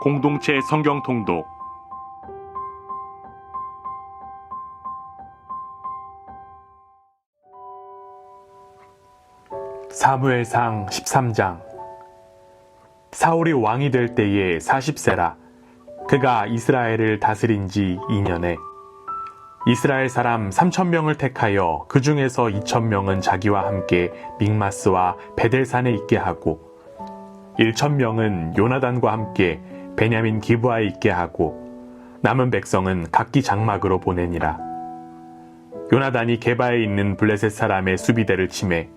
공동체 성경 통독 사무엘상 13장. 사울이 왕이 될 때에 40세라. 그가 이스라엘을 다스린 지 2년에 이스라엘 사람 3,000명을 택하여 그 중에서 2,000명은 자기와 함께 믹마스와 베델산에 있게 하고 1,000명은 요나단과 함께 베냐민 기브아에 있게 하고 남은 백성은 각기 장막으로 보내니라. 요나단이 게바에 있는 블레셋 사람의 수비대를 치매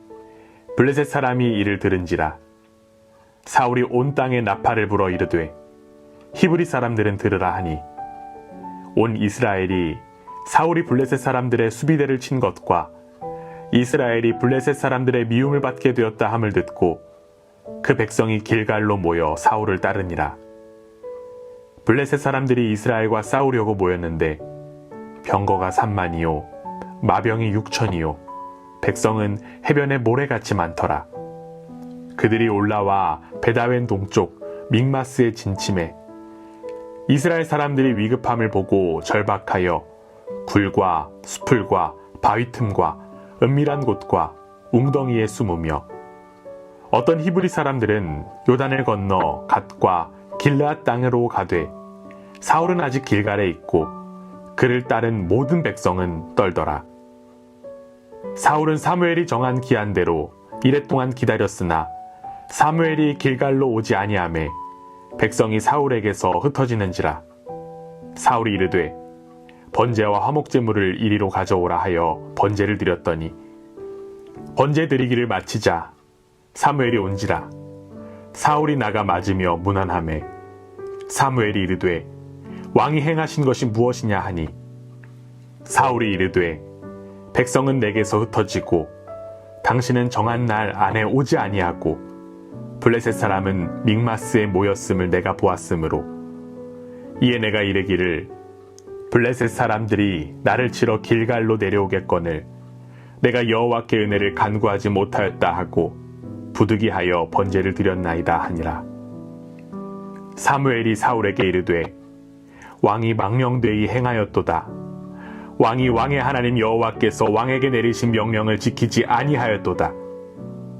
블레셋 사람이 이를 들은지라. 사울이 온 땅에 나팔을 불어 이르되 히브리 사람들은 들으라 하니 온 이스라엘이 사울이 블레셋 사람들의 수비대를 친 것과 이스라엘이 블레셋 사람들의 미움을 받게 되었다 함을 듣고 그 백성이 길갈로 모여 사울을 따르니라. 블레셋 사람들이 이스라엘과 싸우려고 모였는데 병거가 3만이요 마병이 6천이요 백성은 해변에 모래같이 많더라. 그들이 올라와 베다웬 동쪽 믹마스에 진침해 이스라엘 사람들이 위급함을 보고 절박하여 굴과 수풀과 바위 틈과 은밀한 곳과 웅덩이에 숨으며 어떤 히브리 사람들은 요단을 건너 갓과 길르앗 땅으로 가되 사울은 아직 길갈에 있고 그를 따른 모든 백성은 떨더라. 사울은 사무엘이 정한 기한대로 이랫동안 기다렸으나 사무엘이 길갈로 오지 아니하매 백성이 사울에게서 흩어지는지라. 사울이 이르되 번제와 화목제물을 이리로 가져오라 하여 번제를 드렸더니 번제 드리기를 마치자 사무엘이 온지라. 사울이 나가 맞으며 문안하매 사무엘이 이르되 왕이 행하신 것이 무엇이냐 하니 사울이 이르되 백성은 내게서 흩어지고 당신은 정한 날 안에 오지 아니하고 블레셋 사람은 믹마스에 모였음을 내가 보았으므로 이에 내가 이르기를 블레셋 사람들이 나를 치러 길갈로 내려오겠거늘 내가 여호와께 은혜를 간구하지 못하였다 하고 부득이하여 번제를 드렸나이다 하니라. 사무엘이 사울에게 이르되 왕이 망령되이 행하였도다. 왕이 왕의 하나님 여호와께서 왕에게 내리신 명령을 지키지 아니하였도다.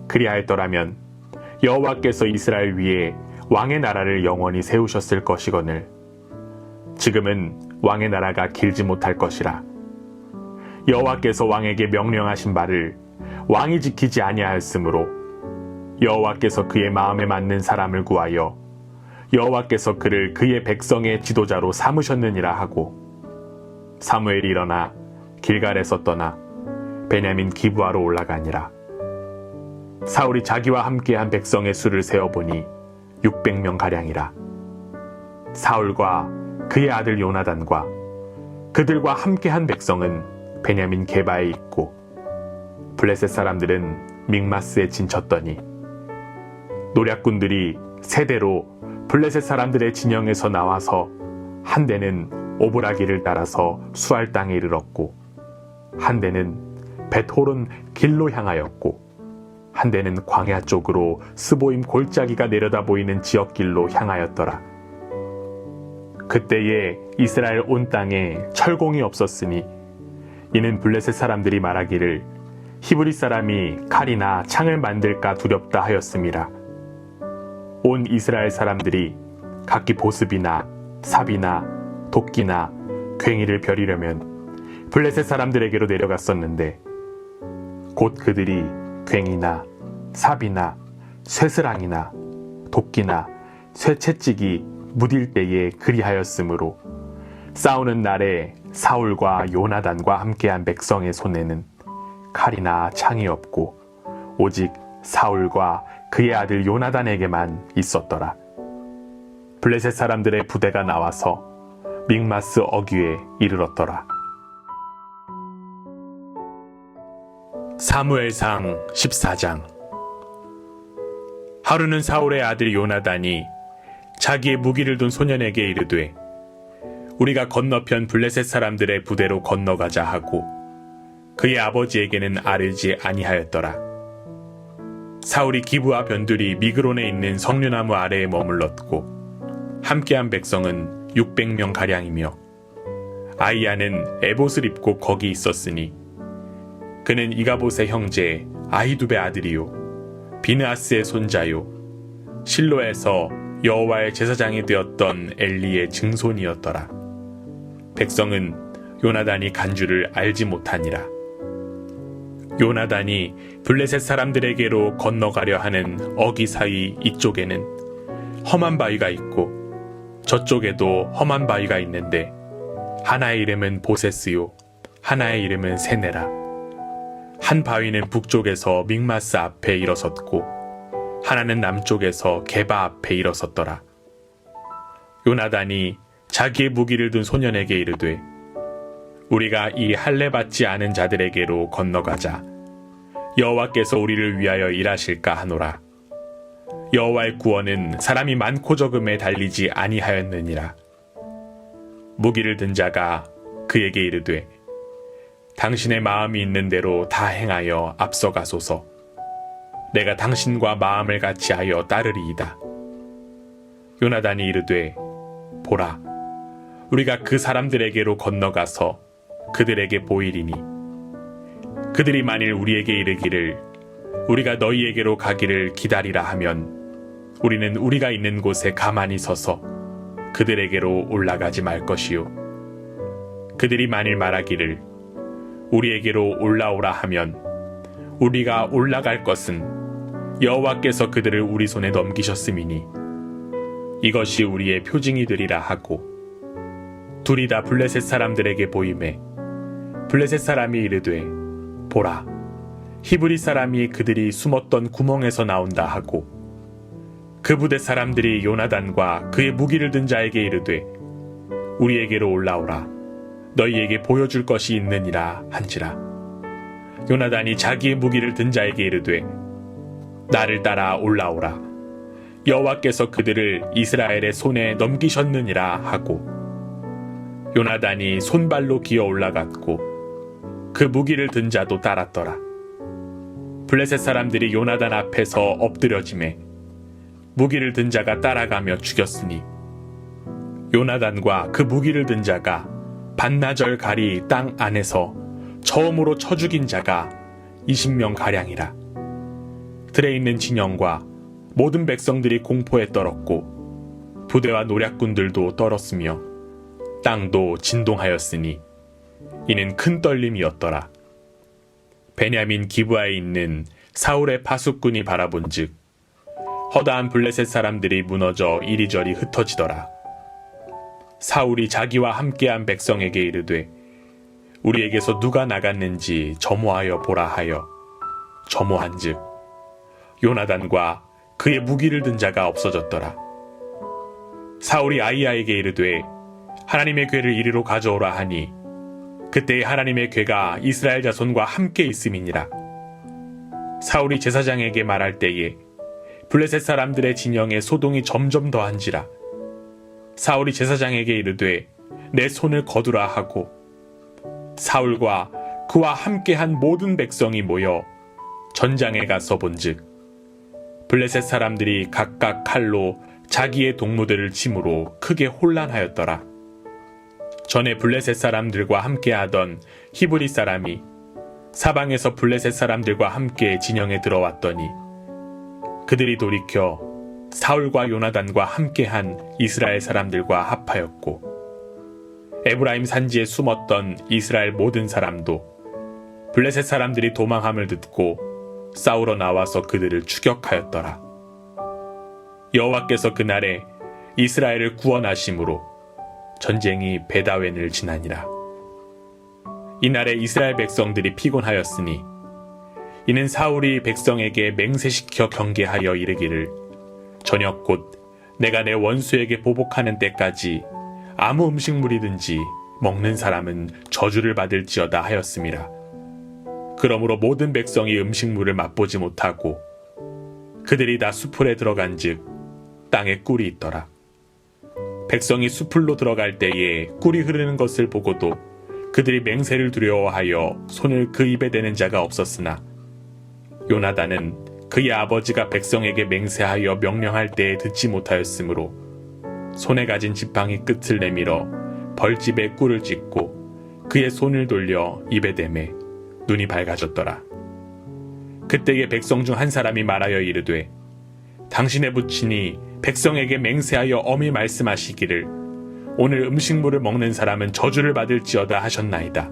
그리하였더라면 여호와께서 이스라엘 위에 왕의 나라를 영원히 세우셨을 것이거늘 지금은 왕의 나라가 길지 못할 것이라. 여호와께서 왕에게 명령하신 바를 왕이 지키지 아니하였으므로 여호와께서 그의 마음에 맞는 사람을 구하여 여호와께서 그를 그의 백성의 지도자로 삼으셨느니라 하고 사무엘이 일어나 길갈에서 떠나 베냐민 기브아로 올라가니라. 사울이 자기와 함께한 백성의 수를 세어보니 600명가량이라. 사울과 그의 아들 요나단과 그들과 함께한 백성은 베냐민 게바에 있고 블레셋 사람들은 믹마스에 진쳤더니 노략군들이 세대로 블레셋 사람들의 진영에서 나와서 한 대는 오브라기를 따라서 수알 땅에 이르렀고 한 대는 벳호론 길로 향하였고 한 대는 광야 쪽으로 스보임 골짜기가 내려다 보이는 지역길로 향하였더라. 그때에 이스라엘 온 땅에 철공이 없었으니 이는 블레셋 사람들이 말하기를 히브리 사람이 칼이나 창을 만들까 두렵다 하였음이라. 온 이스라엘 사람들이 각기 보습이나 삽이나 도끼나 괭이를 벼리려면 블레셋 사람들에게로 내려갔었는데 곧 그들이 괭이나 삽이나 쇠스랑이나 도끼나 쇠채찍이 무딜 때에 그리하였으므로 싸우는 날에 사울과 요나단과 함께한 백성의 손에는 칼이나 창이 없고 오직 사울과 그의 아들 요나단에게만 있었더라. 블레셋 사람들의 부대가 나와서 믹마스 어귀에 이르렀더라. 사무엘상 14장. 하루는 사울의 아들 요나단이 자기의 무기를 둔 소년에게 이르되 우리가 건너편 블레셋 사람들의 부대로 건너가자 하고 그의 아버지에게는 아뢰지 아니하였더라. 사울이 기브아 변두리 미그론에 있는 석류나무 아래에 머물렀고 함께한 백성은 600명 가량이며 아이야는 에봇을 입고 거기 있었으니 그는 이가봇의 형제 아히두베 아들이요 비느하스의 손자요 실로에서 여호와의 제사장이 되었던 엘리의 증손이었더라. 백성은 요나단이 간 줄을 알지 못하니라. 요나단이 블레셋 사람들에게로 건너가려 하는 어기 사이 이쪽에는 험한 바위가 있고 저쪽에도 험한 바위가 있는데 하나의 이름은 보세스요 하나의 이름은 세네라. 한 바위는 북쪽에서 믹마스 앞에 일어섰고 하나는 남쪽에서 게바 앞에 일어섰더라. 요나단이 자기의 무기를 든 소년에게 이르되 우리가 이 할례 받지 않은 자들에게로 건너가자. 여호와께서 우리를 위하여 일하실까 하노라. 여호와의 구원은 사람이 많고 적음에 달리지 아니하였느니라. 무기를 든 자가 그에게 이르되 당신의 마음이 있는 대로 다 행하여 앞서가소서. 내가 당신과 마음을 같이 하여 따르리이다. 요나단이 이르되 보라, 우리가 그 사람들에게로 건너가서 그들에게 보이리니 그들이 만일 우리에게 이르기를 우리가 너희에게로 가기를 기다리라 하면 우리는 우리가 있는 곳에 가만히 서서 그들에게로 올라가지 말 것이요. 그들이 만일 말하기를 우리에게로 올라오라 하면 우리가 올라갈 것은 여호와께서 그들을 우리 손에 넘기셨음이니 이것이 우리의 표징이 되리라 하고 둘이 다 블레셋 사람들에게 보이매 블레셋 사람이 이르되 보라, 히브리 사람이 그들이 숨었던 구멍에서 나온다 하고 그 부대 사람들이 요나단과 그의 무기를 든 자에게 이르되 우리에게로 올라오라. 너희에게 보여줄 것이 있느니라 한지라. 요나단이 자기의 무기를 든 자에게 이르되 나를 따라 올라오라. 여호와께서 그들을 이스라엘의 손에 넘기셨느니라 하고 요나단이 손발로 기어 올라갔고 그 무기를 든 자도 따랐더라. 블레셋 사람들이 요나단 앞에서 엎드려지매 무기를 든 자가 따라가며 죽였으니 요나단과 그 무기를 든 자가 반나절 가리 땅 안에서 처음으로 쳐 죽인 자가 20명 가량이라. 들에 있는 진영과 모든 백성들이 공포에 떨었고 부대와 노략군들도 떨었으며 땅도 진동하였으니 이는 큰 떨림이었더라. 베냐민 기브아에 있는 사울의 파수꾼이 바라본즉 허다한 블레셋 사람들이 무너져 이리저리 흩어지더라. 사울이 자기와 함께한 백성에게 이르되 우리에게서 누가 나갔는지 점호하여 보라 하여 점호한즉 요나단과 그의 무기를 든 자가 없어졌더라. 사울이 아히야에게 이르되 하나님의 궤를 이리로 가져오라 하니 그때에 하나님의 궤가 이스라엘 자손과 함께 있음이니라. 사울이 제사장에게 말할 때에 블레셋 사람들의 진영에 소동이 점점 더한지라. 사울이 제사장에게 이르되 내 손을 거두라 하고 사울과 그와 함께한 모든 백성이 모여 전장에 가서 본즉 블레셋 사람들이 각각 칼로 자기의 동무들을 침으로 크게 혼란하였더라. 전에 블레셋 사람들과 함께하던 히브리 사람이 사방에서 블레셋 사람들과 함께 진영에 들어왔더니 그들이 돌이켜 사울과 요나단과 함께한 이스라엘 사람들과 합하였고 에브라임 산지에 숨었던 이스라엘 모든 사람도 블레셋 사람들이 도망함을 듣고 싸우러 나와서 그들을 추격하였더라. 여호와께서 그날에 이스라엘을 구원하심으로 전쟁이 베다웬을 지나니라. 이날에 이스라엘 백성들이 피곤하였으니 이는 사울이 백성에게 맹세시켜 경계하여 이르기를 저녁 곧 내가 내 원수에게 보복하는 때까지 아무 음식물이든지 먹는 사람은 저주를 받을지어다 하였음이라. 그러므로 모든 백성이 음식물을 맛보지 못하고 그들이 다 수풀에 들어간즉 땅에 꿀이 있더라. 백성이 수풀로 들어갈 때에 꿀이 흐르는 것을 보고도 그들이 맹세를 두려워하여 손을 그 입에 대는 자가 없었으나 요나단은 그의 아버지가 백성에게 맹세하여 명령할 때에 듣지 못하였으므로 손에 가진 지팡이 끝을 내밀어 벌집에 꿀을 찍고 그의 손을 돌려 입에 대매 눈이 밝아졌더라. 그때에 백성 중 한 사람이 말하여 이르되 당신의 부친이 백성에게 맹세하여 엄히 말씀하시기를 오늘 음식물을 먹는 사람은 저주를 받을지어다 하셨나이다.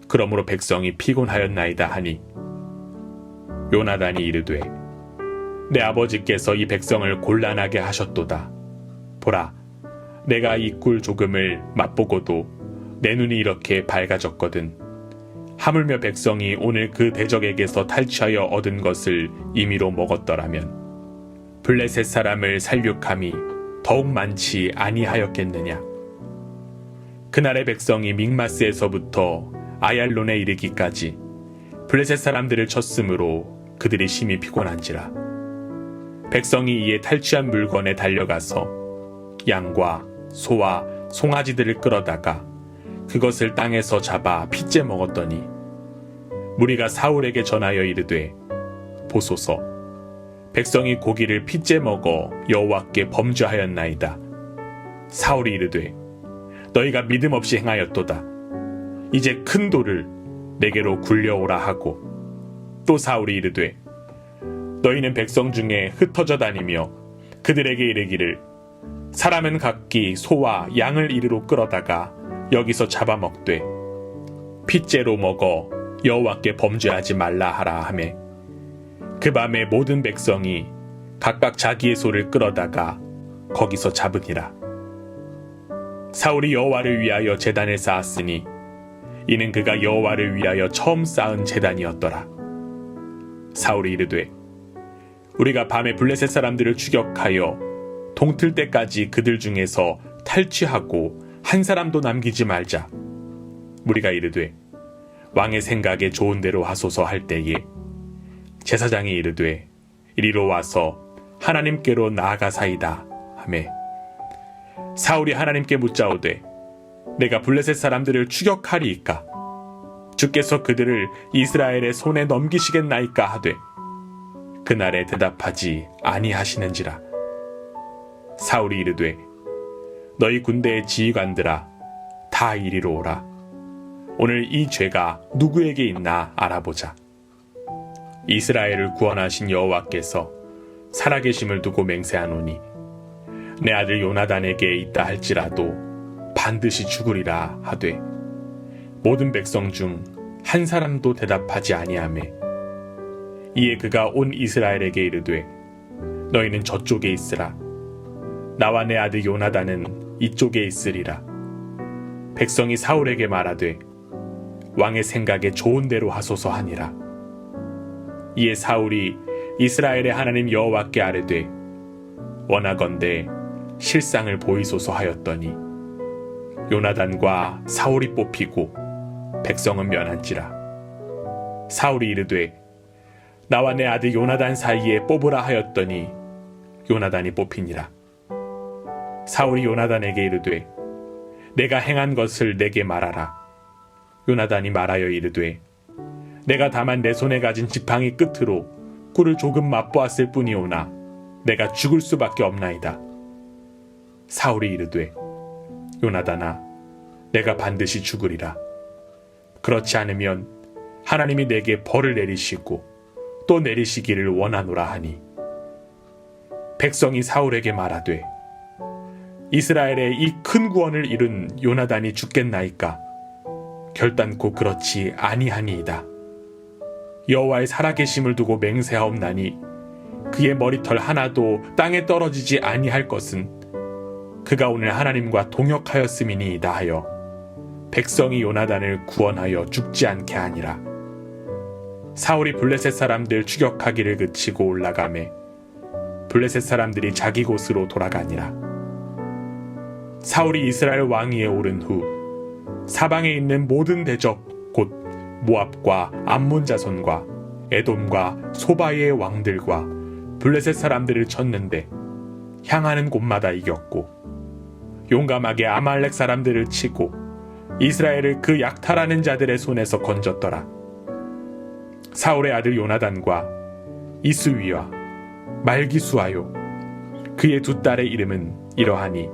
그러므로 백성이 피곤하였나이다 하니 요나단이 이르되 내 아버지께서 이 백성을 곤란하게 하셨도다. 보라, 내가 이 꿀 조금을 맛보고도 내 눈이 이렇게 밝아졌거든. 하물며 백성이 오늘 그 대적에게서 탈취하여 얻은 것을 임의로 먹었더라면 블레셋 사람을 살육함이 더욱 많지 아니하였겠느냐. 그날의 백성이 믹마스에서부터 아얄론에 이르기까지 블레셋 사람들을 쳤으므로 그들이 심히 피곤한지라. 백성이 이에 탈취한 물건에 달려가서 양과 소와 송아지들을 끌어다가 그것을 땅에서 잡아 핏째 먹었더니 무리가 사울에게 전하여 이르되 보소서, 백성이 고기를 핏째 먹어 여호와께 범죄하였나이다. 사울이 이르되 너희가 믿음 없이 행하였도다. 이제 큰 돌을 내게로 굴려오라 하고 또 사울이 이르되 너희는 백성 중에 흩어져 다니며 그들에게 이르기를 사람은 각기 소와 양을 이리로 끌어다가 여기서 잡아먹되 핏째로 먹어 여호와께 범죄하지 말라 하라 하매 그 밤에 모든 백성이 각각 자기의 소를 끌어다가 거기서 잡으니라. 사울이 여호와를 위하여 제단을 쌓았으니 이는 그가 여호와를 위하여 처음 쌓은 제단이었더라. 사울이 이르되 우리가 밤에 블레셋 사람들을 추격하여 동틀 때까지 그들 중에서 탈취하고 한 사람도 남기지 말자. 무리가 이르되 왕의 생각에 좋은 대로 하소서 할 때에 제사장이 이르되 이리로 와서 하나님께로 나아가사이다 하매 사울이 하나님께 묻자오되 내가 블레셋 사람들을 추격하리이까 주께서 그들을 이스라엘의 손에 넘기시겠나이까 하되 그날에 대답하지 아니하시는지라. 사울이 이르되 너희 군대의 지휘관들아 다 이리로 오라. 오늘 이 죄가 누구에게 있나 알아보자. 이스라엘을 구원하신 여호와께서 살아계심을 두고 맹세하노니 내 아들 요나단에게 있다 할지라도 반드시 죽으리라 하되 모든 백성 중 한 사람도 대답하지 아니하매 이에 그가 온 이스라엘에게 이르되 너희는 저쪽에 있으라. 나와 내 아들 요나단은 이쪽에 있으리라. 백성이 사울에게 말하되 왕의 생각에 좋은 대로 하소서 하니라. 이에 사울이 이스라엘의 하나님 여호와께 아뢰되 원하건대 실상을 보이소서 하였더니 요나단과 사울이 뽑히고 백성은 면한지라. 사울이 이르되 나와 내 아들 요나단 사이에 뽑으라 하였더니 요나단이 뽑히니라. 사울이 요나단에게 이르되 내가 행한 것을 내게 말하라. 요나단이 말하여 이르되 내가 다만 내 손에 가진 지팡이 끝으로 꿀을 조금 맛보았을 뿐이오나 내가 죽을 수밖에 없나이다. 사울이 이르되 요나단아 내가 반드시 죽으리라. 그렇지 않으면 하나님이 내게 벌을 내리시고 또 내리시기를 원하노라 하니 백성이 사울에게 말하되 이스라엘의 이 큰 구원을 이룬 요나단이 죽겠나이까 결단코 그렇지 아니하니이다. 여호와의 살아계심을 두고 맹세하옵나니 그의 머리털 하나도 땅에 떨어지지 아니할 것은 그가 오늘 하나님과 동역하였음이니이다 하여 백성이 요나단을 구원하여 죽지 않게 하니라. 사울이 블레셋 사람들 추격하기를 그치고 올라가매 블레셋 사람들이 자기 곳으로 돌아가니라. 사울이 이스라엘 왕위에 오른 후 사방에 있는 모든 대적 곧 모압과 암몬 자손과 에돔과 소바의 왕들과 블레셋 사람들을 쳤는데 향하는 곳마다 이겼고 용감하게 아말렉 사람들을 치고 이스라엘을 그 약탈하는 자들의 손에서 건졌더라. 사울의 아들 요나단과 이스위와 말기수하요 그의 두 딸의 이름은 이러하니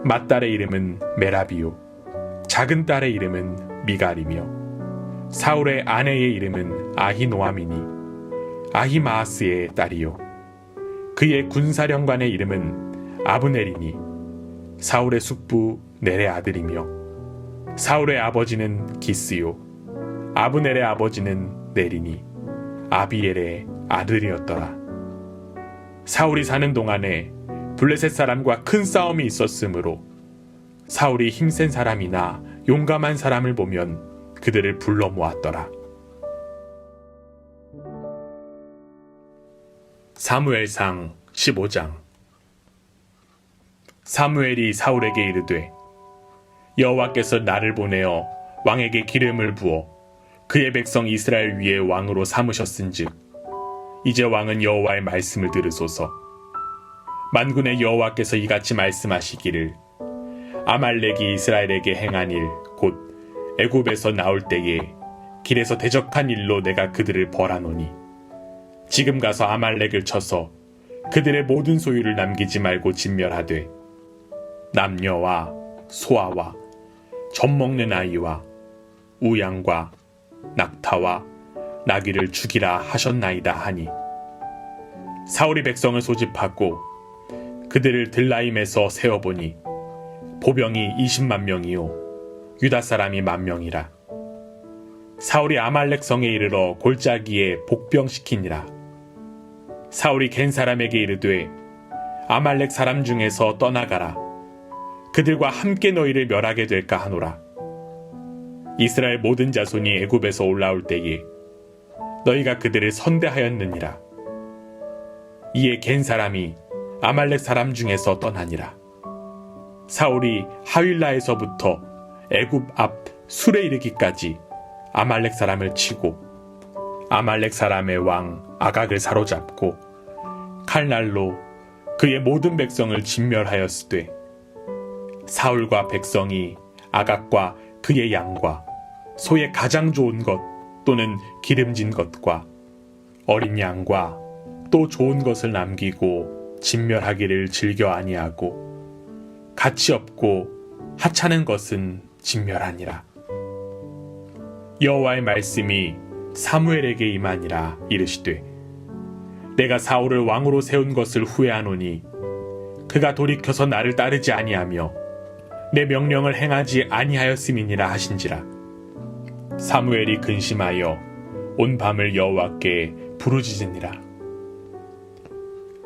맏딸의 이름은 메라비요 작은 딸의 이름은 미갈이며 사울의 아내의 이름은 아히노아미니 아히마아스의 딸이요 그의 군사령관의 이름은 아브넬이니 사울의 숙부 넬의 아들이며 사울의 아버지는 기스요 아브넬의 아버지는 넬이니 아비엘의 아들이었더라. 사울이 사는 동안에 블레셋 사람과 큰 싸움이 있었으므로 사울이 힘센 사람이나 용감한 사람을 보면 그들을 불러 모았더라. 사무엘상 15장. 사무엘이 사울에게 이르되 여호와께서 나를 보내어 왕에게 기름을 부어 그의 백성 이스라엘 위에 왕으로 삼으셨은즉 이제 왕은 여호와의 말씀을 들으소서. 만군의 여호와께서 이같이 말씀하시기를 아말렉이 이스라엘에게 행한 일 곧 애굽에서 나올 때에 길에서 대적한 일로 내가 그들을 벌하노니 지금 가서 아말렉을 쳐서 그들의 모든 소유를 남기지 말고 진멸하되 남녀와 소아와 젖먹는 아이와 우양과 낙타와 나귀를 죽이라 하셨나이다 하니 사울이 백성을 소집하고 그들을 들라임에서 세어보니 보병이 20만 명이요 유다 사람이 10,000명이라. 사울이 아말렉 성에 이르러 골짜기에 복병시키니라. 사울이 겐 사람에게 이르되 아말렉 사람 중에서 떠나가라. 그들과 함께 너희를 멸하게 될까 하노라. 이스라엘 모든 자손이 애굽에서 올라올 때에 너희가 그들을 선대하였느니라. 이에 겐 사람이 아말렉 사람 중에서 떠나니라. 사울이 하윌라에서부터 애굽 앞 술에 이르기까지 아말렉 사람을 치고 아말렉 사람의 왕 아각을 사로잡고 칼날로 그의 모든 백성을 진멸하였으되 사울과 백성이 아각과 그의 양과 소의 가장 좋은 것 또는 기름진 것과 어린 양과 또 좋은 것을 남기고 진멸하기를 즐겨 아니하고 가치 없고 하찮은 것은 진멸하니라. 여호와의 말씀이 사무엘에게 임하니라. 이르시되 내가 사울을 왕으로 세운 것을 후회하노니 그가 돌이켜서 나를 따르지 아니하며 내 명령을 행하지 아니하였음이니라 하신지라. 사무엘이 근심하여 온 밤을 여호와께 부르짖으니라.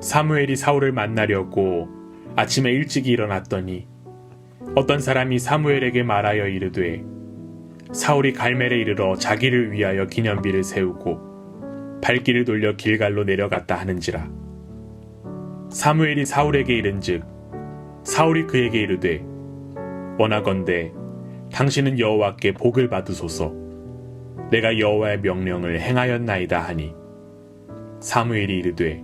사무엘이 사울을 만나려고 아침에 일찍이 일어났더니 어떤 사람이 사무엘에게 말하여 이르되 사울이 갈멜에 이르러 자기를 위하여 기념비를 세우고 발길을 돌려 길갈로 내려갔다 하는지라. 사무엘이 사울에게 이른즉 사울이 그에게 이르되 원하건대 당신은 여호와께 복을 받으소서. 내가 여호와의 명령을 행하였나이다 하니 사무엘이 이르되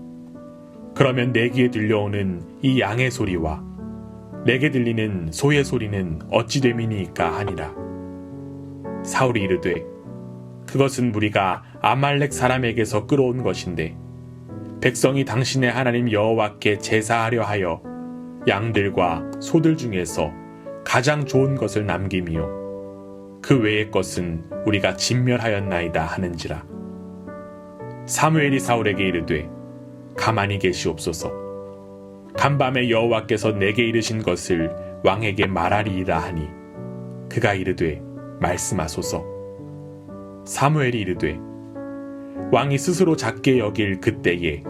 그러면 내 귀에 들려오는 이 양의 소리와 내게 들리는 소의 소리는 어찌 됨이니까 하니라. 사울이 이르되 그것은 무리가 아말렉 사람에게서 끌어온 것인데 백성이 당신의 하나님 여호와께 제사하려 하여 양들과 소들 중에서 가장 좋은 것을 남김이요 그 외의 것은 우리가 진멸하였나이다 하는지라. 사무엘이 사울에게 이르되 가만히 계시옵소서. 간밤에 여호와께서 내게 이르신 것을 왕에게 말하리이다 하니 그가 이르되 말씀하소서. 사무엘이 이르되 왕이 스스로 작게 여길 그때에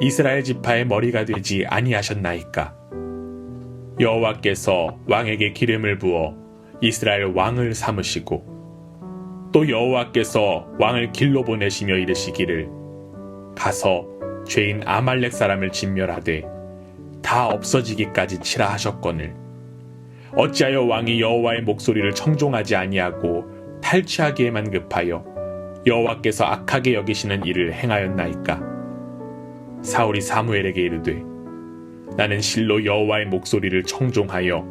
이스라엘 지파의 머리가 되지 아니하셨나이까. 여호와께서 왕에게 기름을 부어 이스라엘 왕을 삼으시고 또 여호와께서 왕을 길로 보내시며 이르시기를 가서 죄인 아말렉 사람을 진멸하되 다 없어지기까지 치라 하셨거늘 어찌하여 왕이 여호와의 목소리를 청종하지 아니하고 탈취하기에만 급하여 여호와께서 악하게 여기시는 일을 행하였나이까. 사울이 사무엘에게 이르되 나는 실로 여호와의 목소리를 청종하여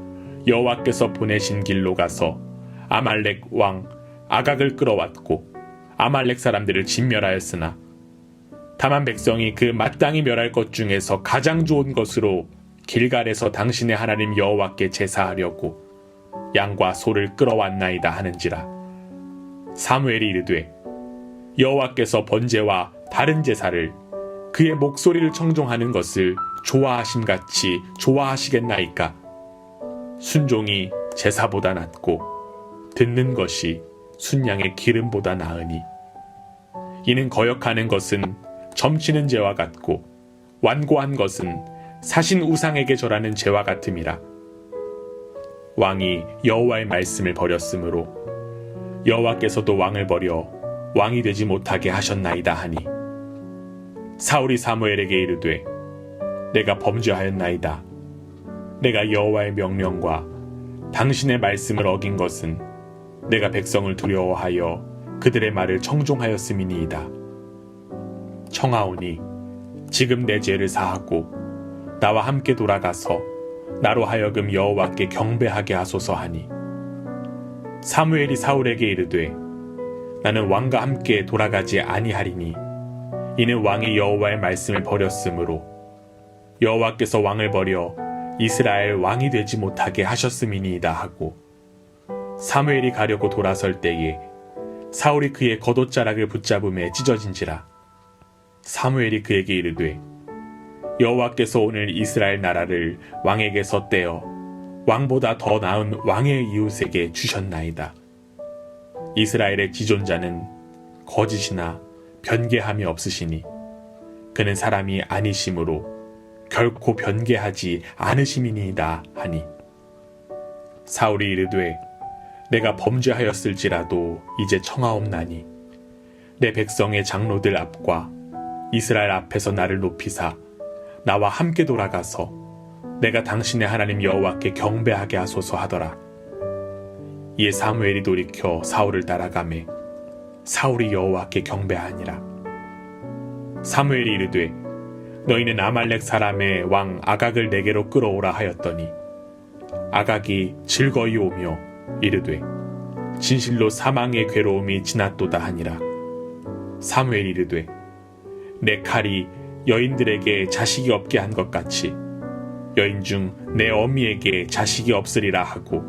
여호와께서 보내신 길로 가서 아말렉 왕 아각을 끌어왔고 아말렉 사람들을 진멸하였으나 다만 백성이 그 마땅히 멸할 것 중에서 가장 좋은 것으로 길갈에서 당신의 하나님 여호와께 제사하려고 양과 소를 끌어왔나이다 하는지라. 사무엘이 이르되 여호와께서 번제와 다른 제사를 그의 목소리를 청종하는 것을 좋아하심같이 좋아하시겠나이까. 순종이 제사보다 낫고 듣는 것이 순양의 기름보다 나으니 이는 거역하는 것은 점치는 죄와 같고 완고한 것은 사신 우상에게 절하는 죄와 같음이라. 왕이 여호와의 말씀을 버렸으므로 여호와께서도 왕을 버려 왕이 되지 못하게 하셨나이다 하니 사울이 사무엘에게 이르되 내가 범죄하였나이다. 내가 여호와의 명령과 당신의 말씀을 어긴 것은 내가 백성을 두려워하여 그들의 말을 청종하였음이니이다. 청하오니 지금 내 죄를 사하고 나와 함께 돌아가서 나로 하여금 여호와께 경배하게 하소서 하니 사무엘이 사울에게 이르되 나는 왕과 함께 돌아가지 아니하리니 이는 왕이 여호와의 말씀을 버렸으므로 여호와께서 왕을 버려 이스라엘 왕이 되지 못하게 하셨음이니이다 하고 사무엘이 가려고 돌아설 때에 사울이 그의 겉옷자락을 붙잡음에 찢어진지라. 사무엘이 그에게 이르되 여호와께서 오늘 이스라엘 나라를 왕에게서 떼어 왕보다 더 나은 왕의 이웃에게 주셨나이다. 이스라엘의 지존자는 거짓이나 변개함이 없으시니 그는 사람이 아니심으로 결코 변개하지 않으심이니이다 하니 사울이 이르되 내가 범죄하였을지라도 이제 청하옵나니 내 백성의 장로들 앞과 이스라엘 앞에서 나를 높이사 나와 함께 돌아가서 내가 당신의 하나님 여호와께 경배하게 하소서 하더라. 이에 사무엘이 돌이켜 사울을 따라가매 사울이 여호와께 경배하니라. 사무엘이 이르되 너희는 아말렉 사람의 왕 아각을 내게로 끌어오라 하였더니 아각이 즐거이 오며 이르되 진실로 사망의 괴로움이 지났도다 하니라. 사무엘이 이르되 내 칼이 여인들에게 자식이 없게 한 것 같이 여인 중 내 어미에게 자식이 없으리라 하고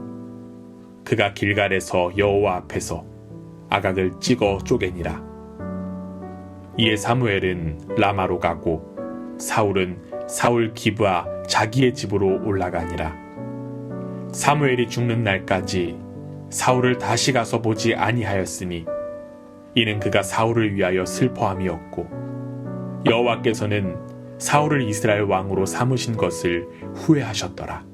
그가 길갈에서 여호와 앞에서 아각을 찍어 쪼개니라. 이에 사무엘은 라마로 가고 사울은 사울 기브아 자기의 집으로 올라가니라. 사무엘이 죽는 날까지 사울을 다시 가서 보지 아니하였으니 이는 그가 사울을 위하여 슬퍼함이었고 여호와께서는 사울을 이스라엘 왕으로 삼으신 것을 후회하셨더라.